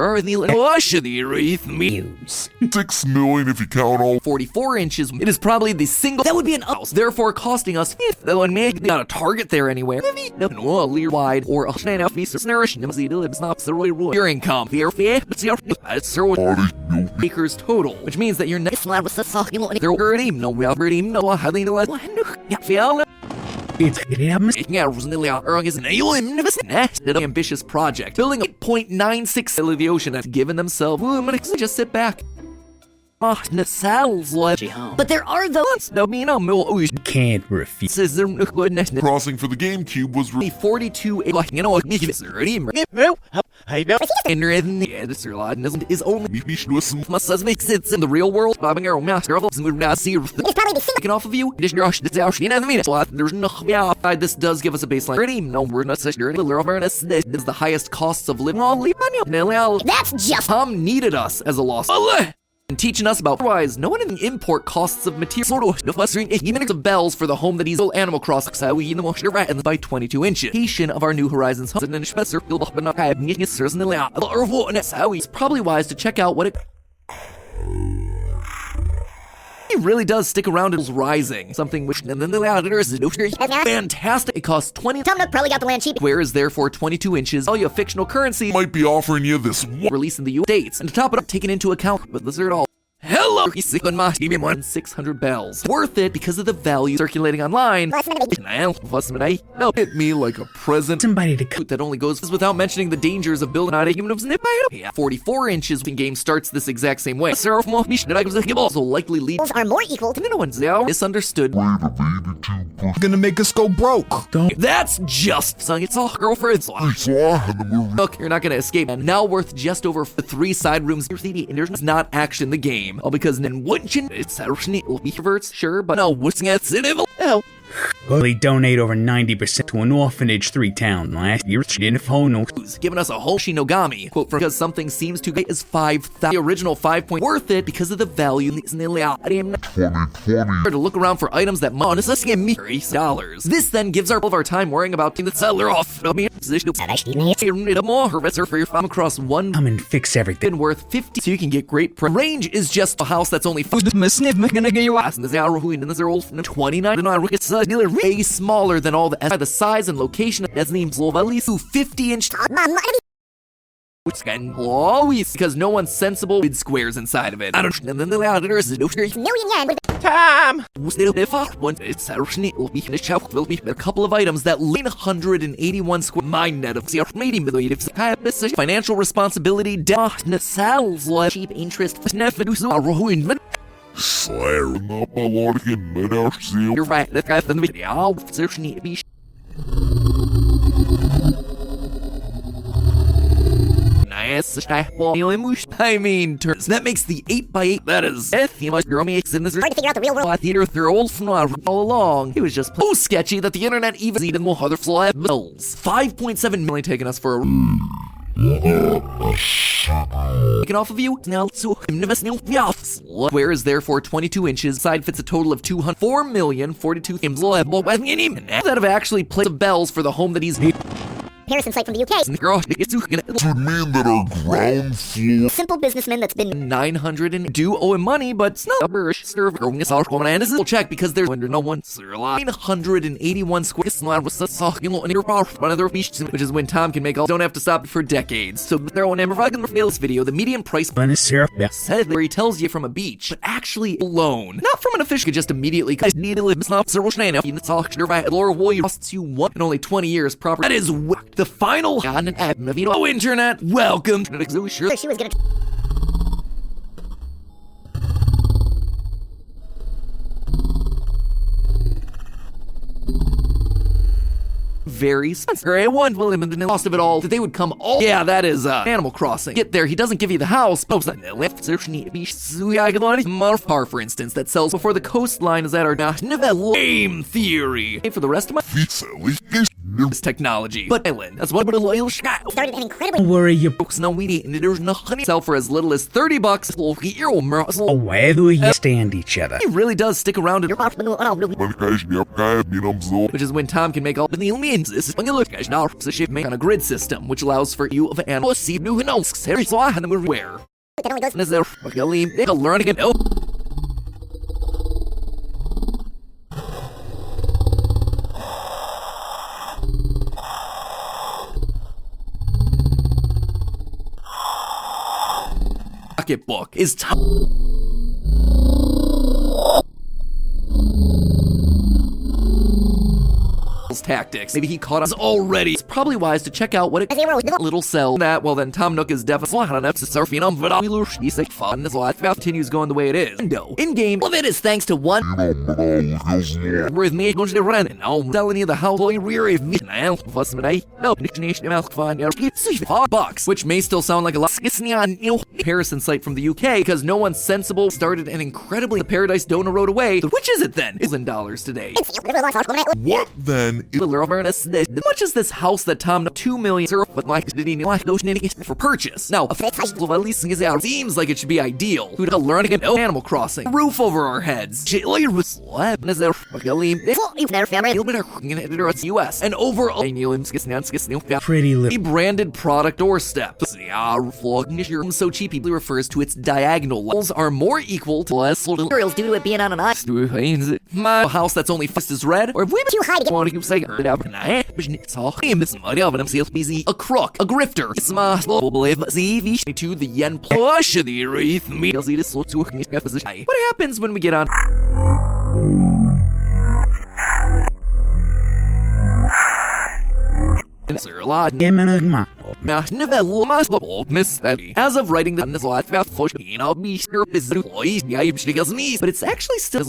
S3: news.
S2: 6 million if you count all
S1: 44 inches. It is probably the single that would be an house, therefore costing us though and make not a target there anywhere. No wide or a your income. Acres total, which means that your next there were no
S4: It's
S1: ambitious project. Building 8.96 of the ocean that's given themselves just sit back. But there are those
S4: can't refuse.
S2: crossing for the GameCube was
S1: 42 is only makes sense in the real world. Taken off of you. There's no this does give us a baseline. No, we're not such this is the highest costs of living.
S3: That's just
S1: Tom needed us as a loss. And teaching us about otherwise no one in the import costs of material even of bells for the home that he's Animal Crossing by 22 inches of our New Horizons home and it's probably wise to check out what it really does stick around and is rising something which and then the auditors fantastic. It costs 20.
S3: Tom Nook probably got the land cheap.
S1: Where is therefore 22 inches value of fictional currency
S2: might be offering you this one.
S1: released in the U.S. States, and to top it up, taken into account, but this are all. hello, he's sick on my give me more than 600 bells. Worth it because of the value circulating online. No, hit me like a present.
S4: Somebody to cut.
S1: That only goes without mentioning the dangers of building out a human of snip. 44 inches when game starts this exact same way. Also likely lead
S3: Are more equal to
S1: no one's misunderstood.
S7: Gonna make us go broke.
S1: That's just son. It's all girlfriends. Look, you're not gonna escape. And now worth just over 3 side rooms. There's not action in the game. All because then wouldn't you? It's reverts, sure, but no, what's it? Oh.
S4: They donate over 90% to an orphanage 3 towns last year.
S1: Who's giving us a whole Shinogami quote from because something seems too great is 5,000. The original 5 point worth it because of the value.
S2: 2020.
S1: To look around for items that honest us give me $30. This then gives all of our time worrying about the seller off. More for your farm across one.
S4: Come and fix everything.
S1: Been worth 50, so you can get great range is just a house that's only
S7: Gonna get you out.
S1: 29 and way smaller than all the size and location as names at least 50-inch. Always because no one's sensible with squares inside of it. I don't and then the auditors
S3: million yen.
S6: Time!
S1: A couple of items that 181 square mine net of financial responsibility cheap interest
S2: Siren up a lot in mid-hour.
S1: You're right, that guy's the video. Certainly be I mean, turns. That makes the 8x8. That is much girl makes in this
S3: Hard to figure out the real world.
S1: theater. They're old from all along. It was just so sketchy that the internet even more other flaw bills. 5.7 million taking us for a taken off of you now so square is therefore 22 inches. Side fits a total of 204,042 that have actually played the bells for the home that he's
S3: Harrison site from the UK.
S2: This would mean that our ground floor.
S3: Simple businessman that's been
S1: 900 and do owe him money, but it's not a we'll check because there's under no one 981 squares which is when Tom can make all don't have to stop for decades. So they're on this video, the median price said where he tells you from a beach, but actually alone. Not from an official, could just immediately costs you one in only 20 years proper. That is the final internet. Welcome.
S3: sure she was gonna.
S1: Very sensitive. One William and the cost of it all. They would come all. Yeah, that is Animal Crossing. Get there, he doesn't give you the house. Par, for instance, that sells before the coastline is at our game theory. For the rest of my this technology, but island. That's what a loyal shot.
S3: Started an incredibly.
S4: Don't worry, you
S1: Books no weed eating. There's no honey. Sell for as little as $30.
S4: where do you stand each other?
S1: He really does stick around. Which is when Tom can make all the means. This is when you look now the ship make on a grid system, which allows for you of animals see new knows. Series and where.
S3: It only goes.
S1: Is there they'll learn again. Oh. Pocketbook is tactics. Maybe he caught us already. It's probably wise to check out what it little cell that. Well, then Tom Nook is definitely on an surfing on but he's like fun. This life continues going the way it is. In game, all of it is thanks to one with me going to run and I'm telling you the how rear of me no $5, which may still sound like a lot. Comparison site from the UK because no one sensible started an incredibly the Paradise Donor Road away. Which is it then? $1,000 today.
S2: What then?
S1: How much is this house that Tom $2 million but like for purchase? Now, seems like it should be ideal. Who'd learn again? Animal Crossing. Roof over our heads. US and overall
S4: Pretty little.
S1: branded product doorstep. So cheap he refers to its diagonal levels are more equal to less
S3: Materials due to it being on an ice.
S1: my house that's only first is red, or if we
S3: Too high to get.
S1: want to say a crook, a grifter, to the yen push the wraith me. What happens when we get on? As of writing this lot, but it's actually still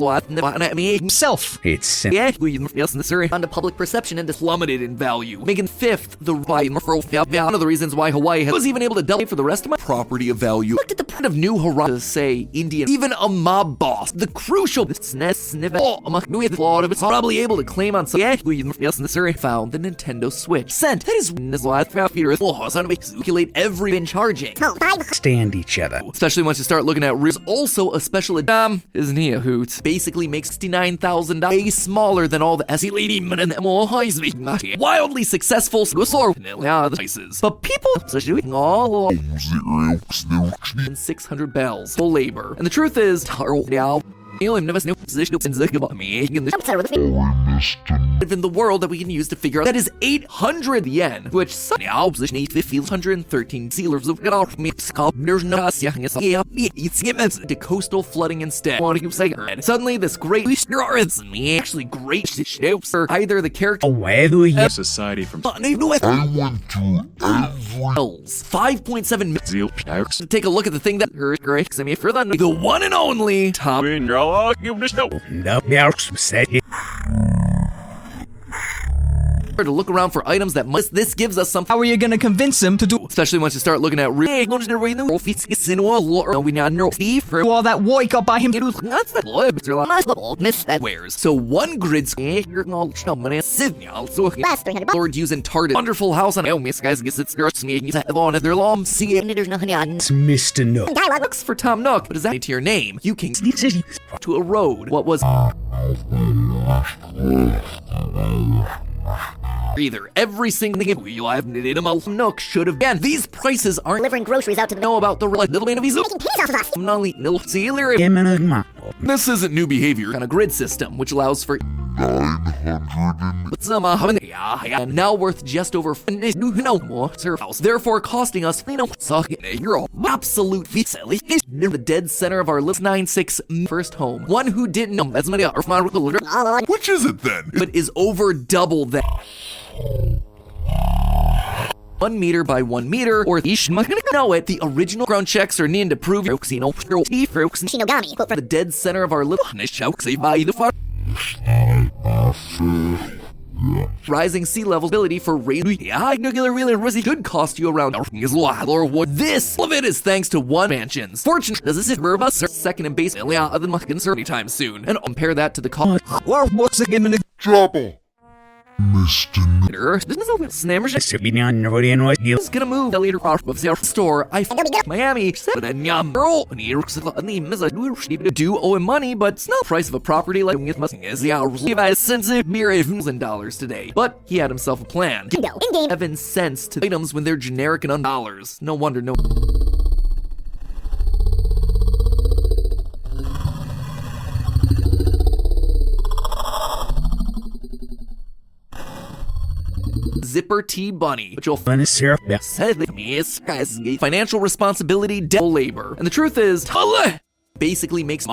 S4: Himself. It's
S1: on to public perception and plummeted in value, making fifth the one of the reasons why Hawaii was even able to double for the rest of my property of value. Looked at the point of New Horizons, say Indian, even a mob boss, the crucial probably able to claim on some found the Nintendo Switch. That is calculate every been charging.
S4: stand each other.
S1: Especially once you start looking at also a special isn't he a hoot? Basically makes $69,000 smaller than all the SE lady wildly successful devices. But people all in 600 bells full labor. And the truth is live in the world that we can use to figure out that is 800 yen, which now position 113 sealers of to coastal flooding instead. Suddenly, this great actually great either the character
S5: Society from
S2: I went to every
S1: 5.7 million.
S5: Zeal.
S1: Take a look at the thing that the one and only Tom. To look around for items that this gives us something.
S7: How are you gonna convince him to do
S1: Especially once you start looking at all
S7: all that work got by him?
S1: wares. So one grid
S3: Last 300
S1: Lord using tarted wonderful house on guys gets its on their long see
S3: There's nothing on.
S4: It's Mr. Nook.
S3: Dialogue.
S1: looks for Tom Nook, but is that to your name? You can to a road. What was either every single thing we have knitted a Nook should have been. These prices aren't
S3: Delivering groceries out to the
S1: know about the little man of his
S3: making peace off of us.
S1: This isn't new behavior on a grid system, which allows for
S2: 900
S1: and now worth just over house, therefore costing us euro. Absolute the dead center of our list 9-6 first home. One who didn't know
S2: Which is it then?
S1: but is over double that. 1 meter by 1 meter, or know it, the original ground checks are needed to prove
S3: Shinogami. Quote from
S1: the dead center of our little by the far rising sea level ability for nuclear really could cost you around or what this all of it is thanks to one mansions. Fortunately, does this is second in base anytime soon, and compare that to the cost.
S2: Trouble. Mr.
S1: It's gonna move the leader of their store. Miami do owe him money, but it's not the price of a property like it must is $1,000 today. But he had himself a plan.
S3: In-game.
S1: 7 cents to items when they're generic and $1. No wonder no. Zipper T Bunny, which will said me is financial responsibility, labor, and the truth is, basically makes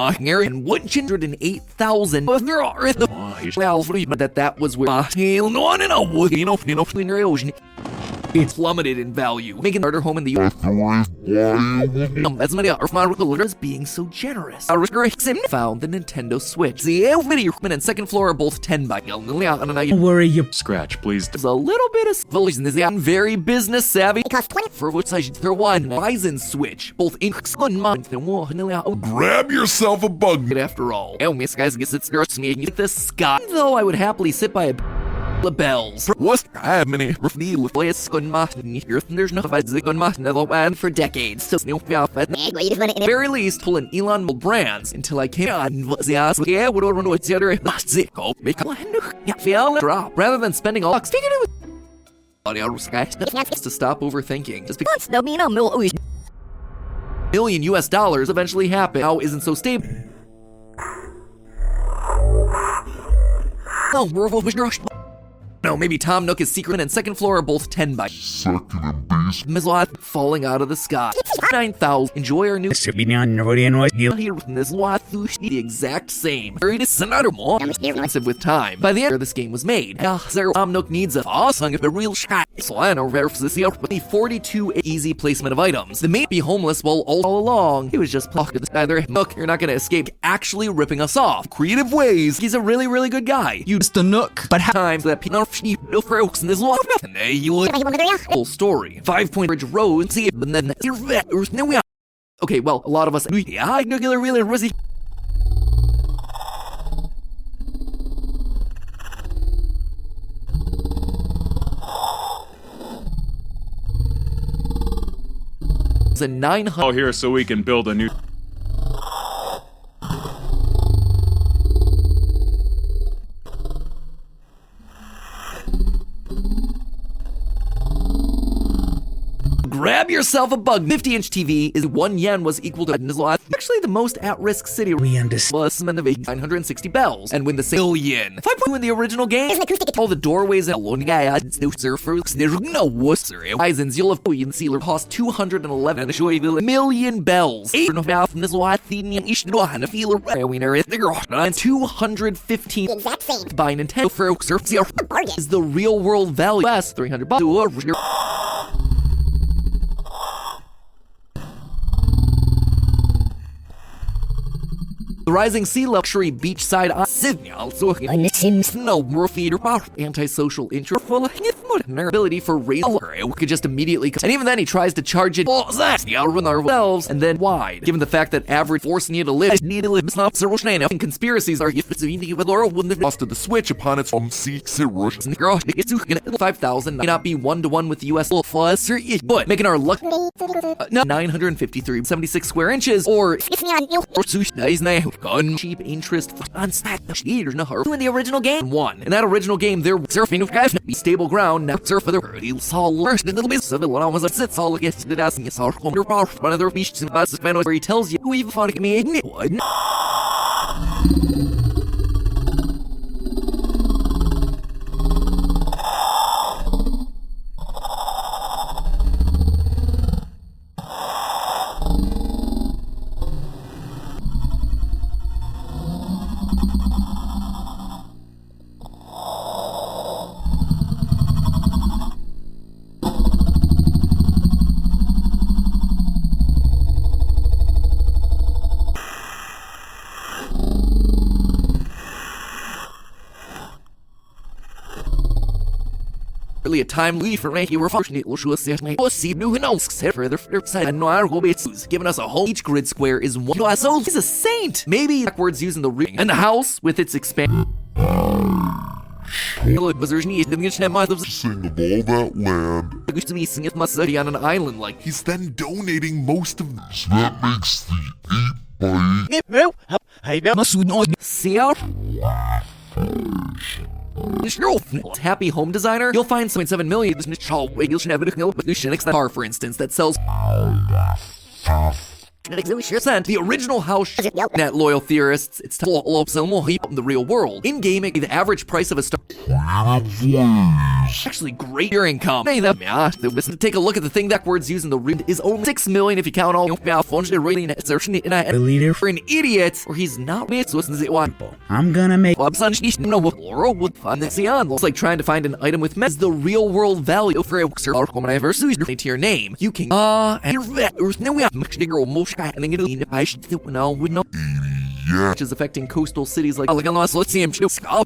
S1: and 108,000. But there are that was where it's plummeted in value, making starter home in the US as being so generous. Found the Nintendo Switch. The and second floor are both 10 by
S4: Don't worry, you
S5: Scratch, please.
S1: There's a little bit of solution. This is very business savvy.
S3: It costs 20.
S1: For which I should throw one Ryzen Switch, both in
S2: Grab yourself a bug.
S1: after all. This guys gets it starts me like this Scott. Though I would happily sit by a bells.
S2: What's happening?
S1: There's no one for decades. So very least pull an Elon brands until I came on drop rather than spending all bucks to stop overthinking. Just because $1 million eventually happen now isn't so stable. No, maybe Tom Nook is secret and second floor are both 10 by
S2: Second and base.
S1: Mislot falling out of the sky. 9,000. Enjoy our new the exact same. It is another more expensive with time. By the end this game was made, Tom Nook needs a awesome if a real shot. So I know versus the 42 easy placement of items. The mate be homeless while all along he was just plucking the either Nook. You're not gonna escape actually ripping us off. Creative ways. He's a really good guy. You
S7: Mr. Nook, but how?
S1: times that no folks in this law. Whole story. 5-point bridge road. See, but then okay, well, a lot of us really rosy. A 900.
S5: Oh, here so we can build a new.
S1: Grab yourself a bug. 50-inch TV is 1 yen was equal to actually the most at-risk city.
S4: We understand.
S1: 960 bells. And win the billion. 5.2 in the original game. All the doorways and surfers. There's no wusser. Eisens, you'll have and sealer cost 211 million bells. 215
S3: Exact same.
S1: by Nintendo for is the real world value. Less $300. The rising sea luxury beachside no more feeder antisocial intro ability for raising could just immediately and even then he tries to charge it ourselves and then wide given the fact that average force need to live and conspiracies are
S2: Lost to the switch upon its
S1: 5,000 may not be 1-to-1 with the US but making our luck 953 76 square inches or gun cheap interest on stack in the original game. One in that original game, they're surfing be stable ground. Now surf for the saw worst in the base of it. When I was sits all against the asking us our home one of their beaches in where he tells you who even fought me in it would. A time leave for you were fortunate see new else further side giving us a whole each grid square is one he's a saint maybe backwards using the ring and the house with its expand
S2: Sing of all that land.
S1: used to be singing on an island like
S2: He's then donating most of this. That makes the 8 by
S1: see our happy home designer, you'll find 7 million car, for instance, that sells the original house net loyal theorists. It's in the real world. In gaming, the average price of a star actually great your income. Take a look at the thing that words using the ring is only 6 million if you count all phones. For an idiot, or he's not.
S4: I'm gonna make
S1: it's like trying to find an item with mess. The real world value for to your name. You can which is affecting coastal cities like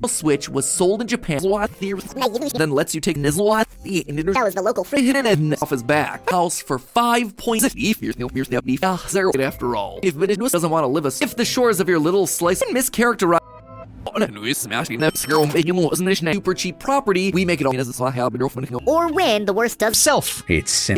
S1: Switch was sold in Japan then lets you take that
S3: was the local
S1: hidden off his back house for 5.0 after all if it doesn't want to live if the shores of your little slice mischaracterized super cheap property, we make it all as
S3: or win the worst of
S7: Self.
S4: it's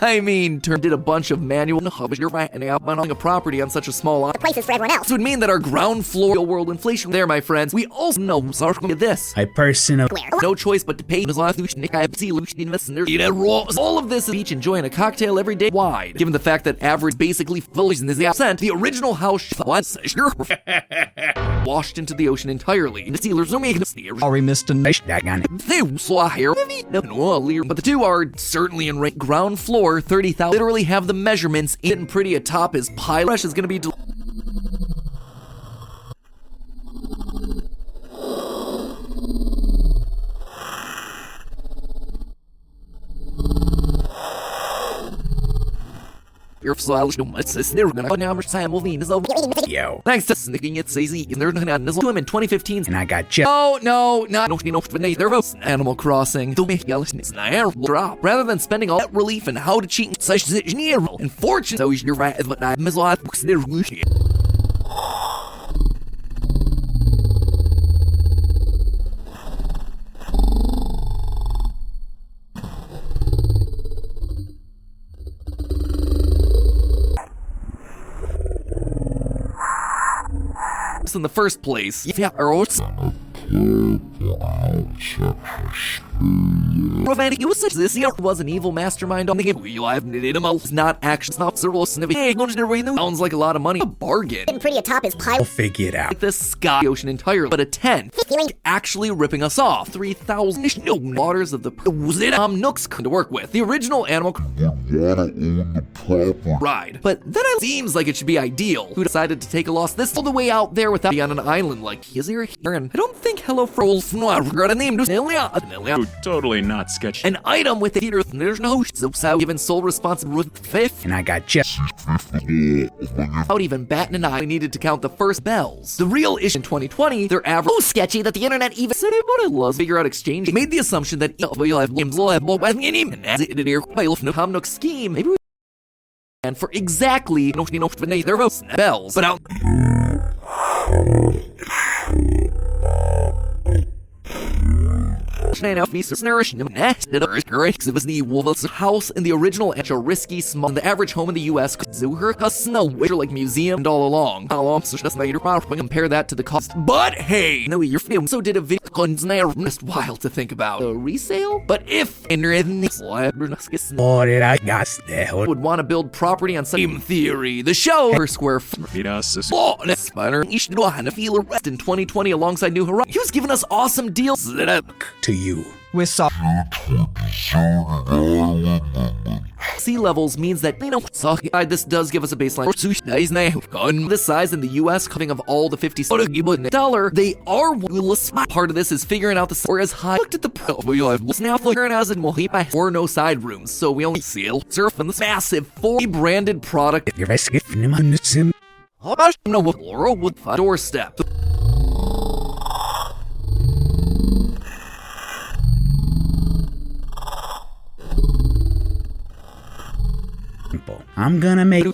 S1: I mean, did a bunch of manual and a property on such a small lot.
S3: prices for everyone else.
S1: This would mean that our ground floor real world inflation there, my friends, we also know this.
S4: I personally
S1: No choice but to pay. All of this is each enjoying a cocktail every day wide. Given the fact that average basically fully in the original house washed into the ocean entirely. The sealers don't make it.
S7: Sorry, Mr.
S1: But the two are certainly in rank. Ground floor, 30,000. Literally have the measurements. Getting pretty atop his pilot. Rush is going to be. Your flash no much is there gonna now simultaneous over.
S4: Yo.
S1: Thanks to sneaking it easy and they're not to him in 2015
S4: And I got you.
S1: Oh no, not no their host Animal Crossing. The yellishness drop rather than spending all that relief and how to cheat such and fortune so you're right but I miss a lot books there. In the first place, yeah, Romantic was such this year was an evil mastermind on the game. We live knitted him out. Not action, not serial snipping. Hey, sounds like a lot of money. A bargain.
S3: Getting pretty atop his
S4: I'll
S3: pile.
S4: figure it out.
S1: Like the sky ocean entirely, but a 10. Actually ripping us off. 3,000 waters of the nooks to work with. The original Animal ride. But then it seems like it should be ideal. Who decided to take a loss this all the way out there without being on an island like is here and I don't think Hello Frost got a name to
S5: Totally not sketchy.
S1: an item with the theater there's no so given sole responsibility with fifth
S4: And I got you.
S1: without even batting an eye. We needed to count the first bells. The real issue in 2020, their average
S3: Sketchy that the internet even
S1: said it would love figure out exchange. They made the assumption that you'll have games will have and as it did here Tom Nook's scheme. Maybe and for exactly their host bells, but out. It was the Wolf's house in the original and a risky small the average home in the US Zuhur snow winter like museum and all along. Compare that to the cost. But hey, no your film so did a video just wild to think about. The resale? But if
S4: Oh, did I got that?
S1: would want to build property on some theory, the show per square Spider each and a feel rest in 2020 alongside New Horizons. He was giving us awesome deals.
S4: To you.
S7: We're sorry.
S1: Sea levels means that this does give us a baseline. This size in the US covering of all the 50 dollar, they are part of this is figuring out the score as high. Looked at the now figuring as in or no side rooms, so we only seal surf in this massive 4 branded product.
S4: If I skip him,
S1: No Laurel would doorstep.
S4: I'm gonna make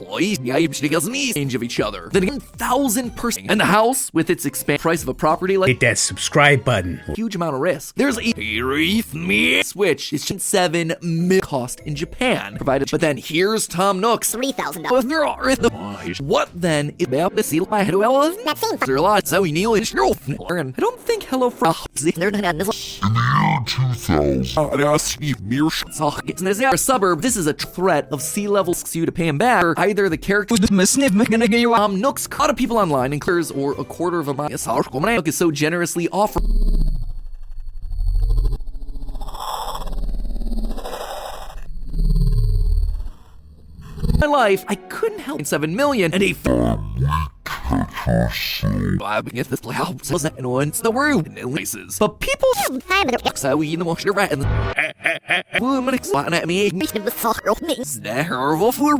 S1: Change of each other. Then 1,000%. And the house, with its expand price of a property like
S4: hit that subscribe button.
S1: huge amount of risk. There's a Switch. It's 7 million cost in Japan. Provided, but then here's Tom Nook's
S3: $3,000.
S1: What then is about the seal by well
S3: That same
S1: there are lots so we kneel and I don't think Hello Frost
S3: they're not
S2: In the year 2000,
S1: it's a suburb. This is a threat of sea level you to pay him back. Or either the character Nook's a lot of people online and clears or a quarter of a mile is so generously offered. My life, I couldn't help 7 million and a I guess this house wasn't anyone's the room in places. But people so we in the washer rat and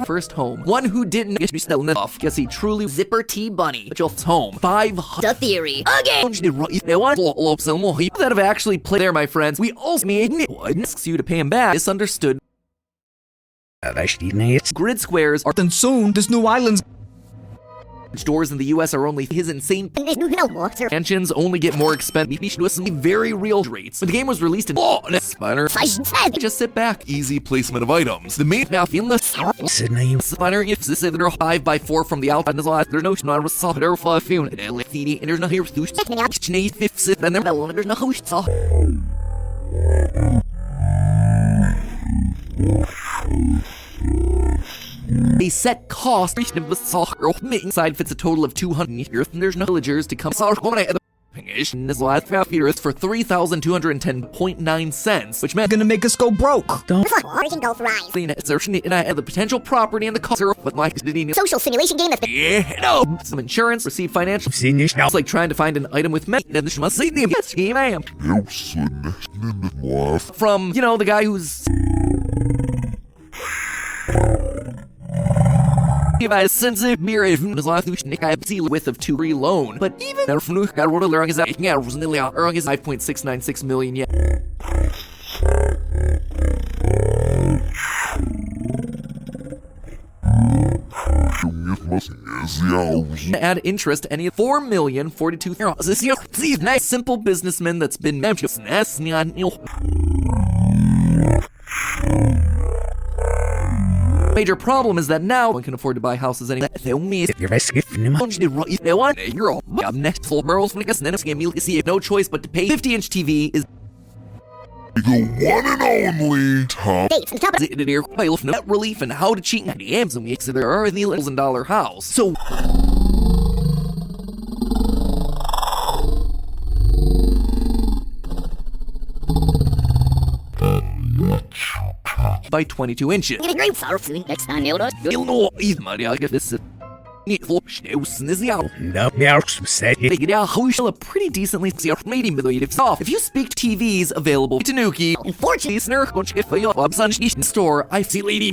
S1: first home. One who didn't get me selling it off. Guess he truly
S3: Zipper T Bunny.
S1: but your home. 500
S3: The theory. Again.
S1: that have actually played there, my friends. We also made you to pay him back. Misunderstood. Grid squares are
S7: Then soon, this new island's
S1: doors in the US are only his insane
S3: No more.
S1: mansions only get more expensive. With some very real rates. When the game was released in Spider, just sit back.
S2: easy placement of items.
S1: The main now feeling the Spider if this is 5x4 from the outside, there's no not a solid or 5 feeling and there's no here to fifth and there's no host. A set cost inside fits a total of 200 years, and there's no villagers to come for 3,210.9 cents, which meant
S7: Gonna make us go broke.
S4: Don't
S3: Origin go thrive.
S1: the assertion and the potential property and the cost but like
S3: Social simulation game that's been
S1: some insurance, receive financial.
S4: see this now.
S1: It's like trying to find an item with maintenance. Must see the game I am from the guy who's. If I sense it, mirror if as long as I see width of 2 loan, but even there from got what learning is that was nearly earning is 5.696 million yen. Add interest to any 4,042 euros. This year, see nice simple businessman that's been mentioned. Major problem is that now one can afford to buy houses anymore. They only
S4: You're escaping him.
S1: if they want a euro. Next full girls when it's see if no choice but to pay 50-inch TV is
S2: The one and only top
S3: dates and top of
S1: it here file of net relief and how to cheat in the Amazon weeks there are in the $1,000 house. So by 22 inches.
S3: great sorrow soon next time you'll
S1: You'll know either Maria get this is
S4: No, yeah, said it.
S1: a pretty decently off. If you speak to TVs available to Tanuki,
S3: Unfortunately,
S1: listener, store, I see lady